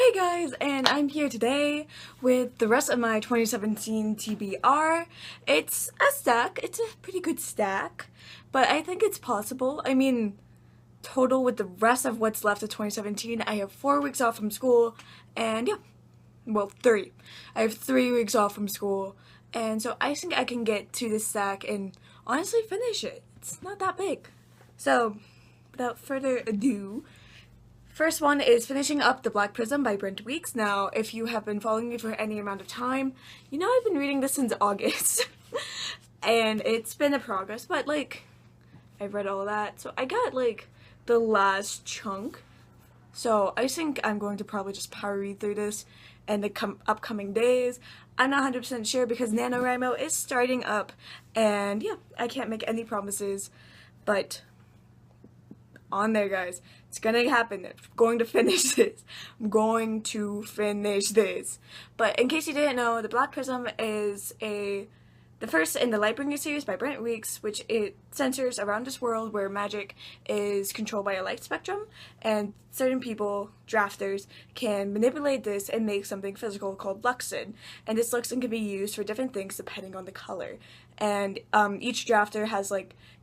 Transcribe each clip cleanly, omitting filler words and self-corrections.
Hey guys, and I'm here today with the rest of my 2017 TBR. It's a stack, it's a pretty good stack, but I think it's possible. I mean, total with the rest of what's left of 2017, I have 4 weeks off from school, and yeah, well, 3. I have 3 weeks off from school, and so I think I can get to this stack and honestly finish it. It's not that big. So, without further ado, first one is finishing up The Black Prism by Brent Weeks. Now, if you have been following me for any amount of time, you know I've been reading this since August. And it's been a progress, but like, I've read all of that. So I got like the last chunk. So I think I'm going to probably just power read through this in the upcoming days. I'm not 100% sure because NaNoWriMo is starting up. And yeah, I can't make any promises, but on there, guys. It's gonna happen. I'm going to finish this. I'm going to finish this. But in case you didn't know, The Black Prism is the first in the Lightbringer series by Brent Weeks, which it centers around this world where magic is controlled by a light spectrum, and certain people, drafters, can manipulate this and make something physical called Luxin. And this Luxin can be used for different things depending on the color. And each drafter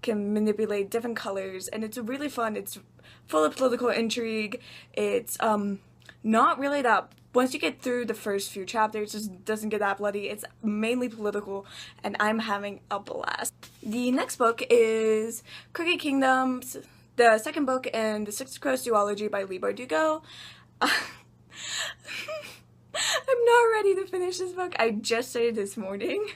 can manipulate different colors, and it's really fun. It's full of political intrigue. It's not really that. Once you get through the first few chapters, it just doesn't get that bloody. It's mainly political, and I'm having a blast. The next book is Crooked Kingdoms, the second book in the Six Crows duology by Leigh Bardugo. I'm not ready to finish this book. I just started this morning.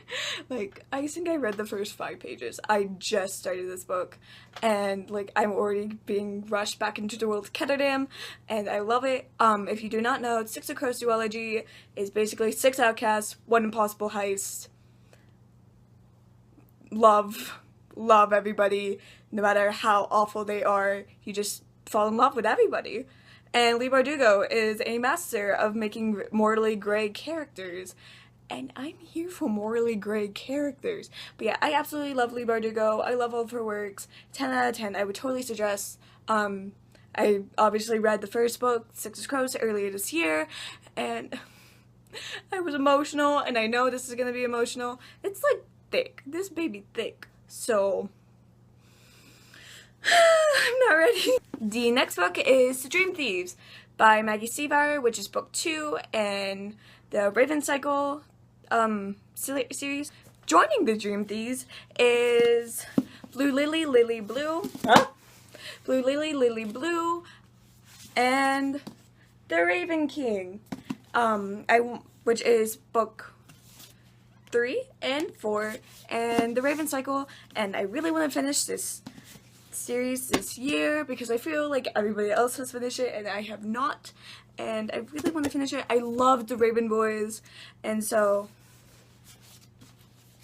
I think I read the first 5 pages. I just started this book, and I'm already being rushed back into the world of Ketterdam, and I love it. If you do not know, Six of Crows duology is basically 6 outcasts, 1 impossible heist. Love everybody, no matter how awful they are. You just fall in love with everybody. And Leigh Bardugo is a master of making morally gray characters. And I'm here for morally gray characters. But yeah, I absolutely love Leigh Bardugo. I love all of her works. 10 out of 10. I would totally suggest. I obviously read the first book, Six of Crows, earlier this year. And I was emotional. And I know this is going to be emotional. It's thick. This baby thick. So I'm not ready. The next book is Dream Thieves by Maggie Stiefvater, which is book 2 in the Raven Cycle series. Joining the Dream Thieves is Blue Lily, Lily Blue, Blue Lily, Lily Blue, and the Raven King, which is book 3 and 4 and the Raven Cycle, and I really want to finish this series this year because I feel like everybody else has finished it and I have not, and I really want to finish it. I love the Raven Boys, and so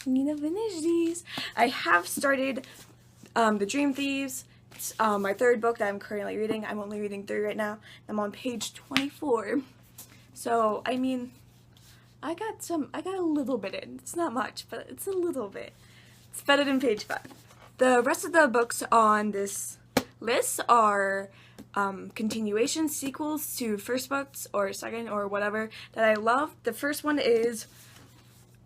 I need to finish these. I have started the Dream Thieves. It's my 3rd book that I'm currently reading. I'm only reading 3 right now. I'm on page 24. So I mean, I got a little bit in. It's not much, but it's a little bit. It's better than page 5. The rest of the books on this list are continuations, sequels to first books or second or whatever that I love. The first one is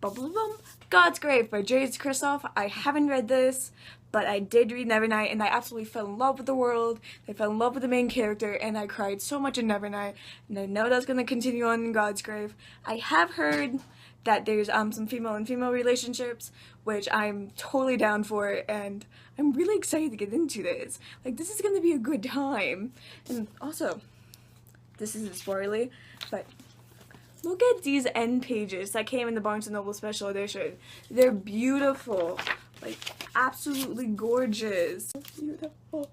Godsgrave by Jade Kristoff. I haven't read this, but I did read Nevernight, and I absolutely fell in love with the world. I fell in love with the main character, and I cried so much in Nevernight, and I know that's going to continue on in Godsgrave. I have heard that there's some female and female relationships, which I'm totally down for, and I'm really excited to get into this. This is gonna be a good time. And also, this isn't spoilery, but look at these end pages that came in the Barnes & Noble Special Edition. They're beautiful, absolutely gorgeous. Beautiful.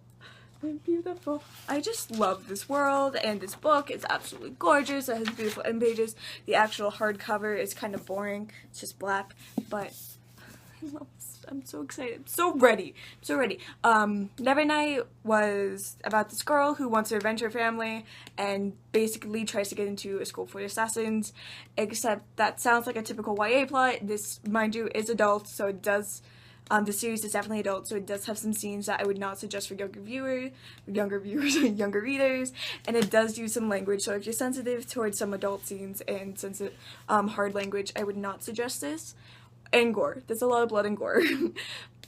Beautiful. I just love this world, and this book is absolutely gorgeous. It has beautiful end pages. The actual hardcover is kind of boring. It's just black, but I love this. I'm so excited. So ready. So ready. Nevernight was about this girl who wants to revenge her family and basically tries to get into a school for assassins, except that sounds like a typical YA plot. This, mind you, is adult, so it does The series is definitely adult, so it does have some scenes that I would not suggest for younger readers, and it does use some language, so if you're sensitive towards some adult scenes and sensitive, hard language, I would not suggest this. And gore. There's a lot of blood and gore.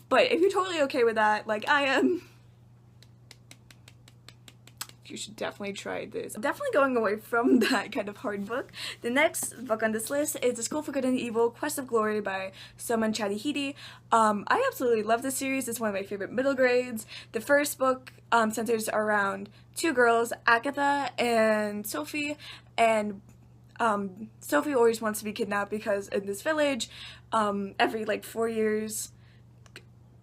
But if you're totally okay with that, like I am, you should definitely try this. I'm definitely going away from that kind of hard book. The next book on this list is The School for Good and Evil, Quest of Glory by Soman Chadihidi. I absolutely love this series. It's one of my favorite middle grades. The first book centers around two girls, Agatha and Sophie, and Sophie always wants to be kidnapped because in this village, every like 4 years,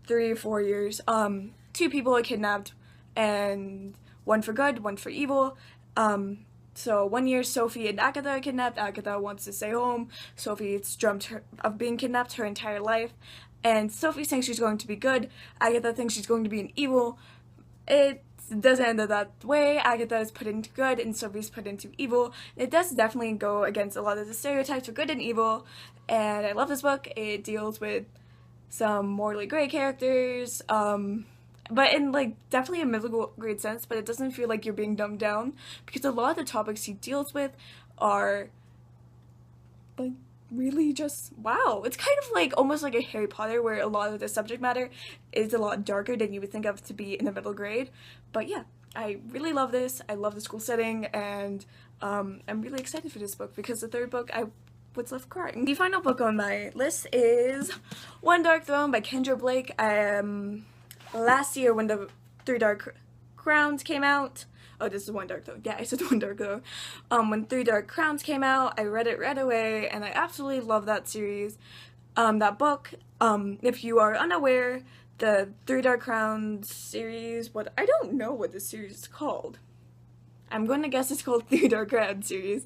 3 or 4 years, two people are kidnapped, and one for good, one for evil. So one year Sophie and Agatha are kidnapped. Agatha wants to stay home. Sophie is dreamt of being kidnapped her entire life. And Sophie thinks she's going to be good. Agatha thinks she's going to be an evil. It doesn't end up that way. Agatha is put into good and Sophie's put into evil. It does definitely go against a lot of the stereotypes of good and evil. And I love this book. It deals with some morally gray characters. But in like definitely a middle grade sense, but it doesn't feel like you're being dumbed down because a lot of the topics he deals with are like really just wow. It's kind of like almost like a Harry Potter where a lot of the subject matter is a lot darker than you would think of to be in the middle grade. But yeah, I really love this. I love the school setting, and I'm really excited for this book because the third book I was left crying. The final book on my list is One Dark Throne by Kendra Blake. Last year when the Three Dark Crowns came out, oh this is One Dark Throne, yeah I said One Dark Throne, when Three Dark Crowns came out, I read it right away and I absolutely love that series, that book. If you are unaware, the Three Dark Crowns series, I don't know what this series is called. I'm going to guess it's called Three Dark Crowns series.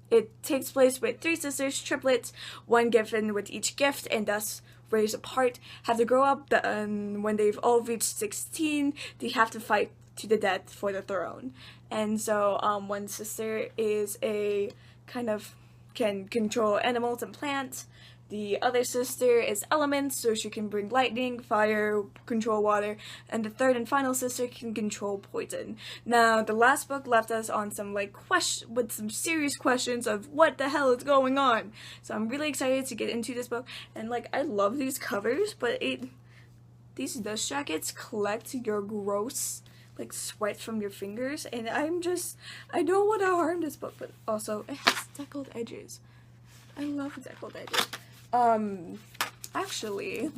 It takes place with three sisters, triplets, one given with each gift, and thus raised apart, have to grow up, and when they've all reached 16, they have to fight to the death for the throne. And so one sister is a kind of can control animals and plants. The other sister is elements, so she can bring lightning, fire, control water, and the third and final sister can control poison. Now, the last book left us on some with some serious questions of what the hell is going on. So I'm really excited to get into this book, and I love these covers, but these dust jackets collect your gross sweat from your fingers, and I don't want to harm this book, but also it has deckled edges. I love deckled edges. Actually,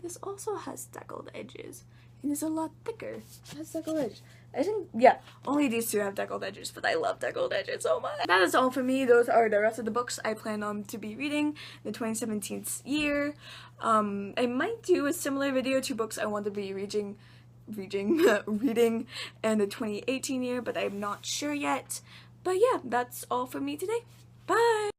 this also has deckled edges, and it's a lot thicker. It has deckled edges. I think, yeah, only these two have deckled edges, but I love deckled edges so much. That is all for me. Those are the rest of the books I plan on to be reading the 2017 year. I might do a similar video to books I want to be reading in the 2018 year, but I'm not sure yet. But yeah, that's all for me today. Bye!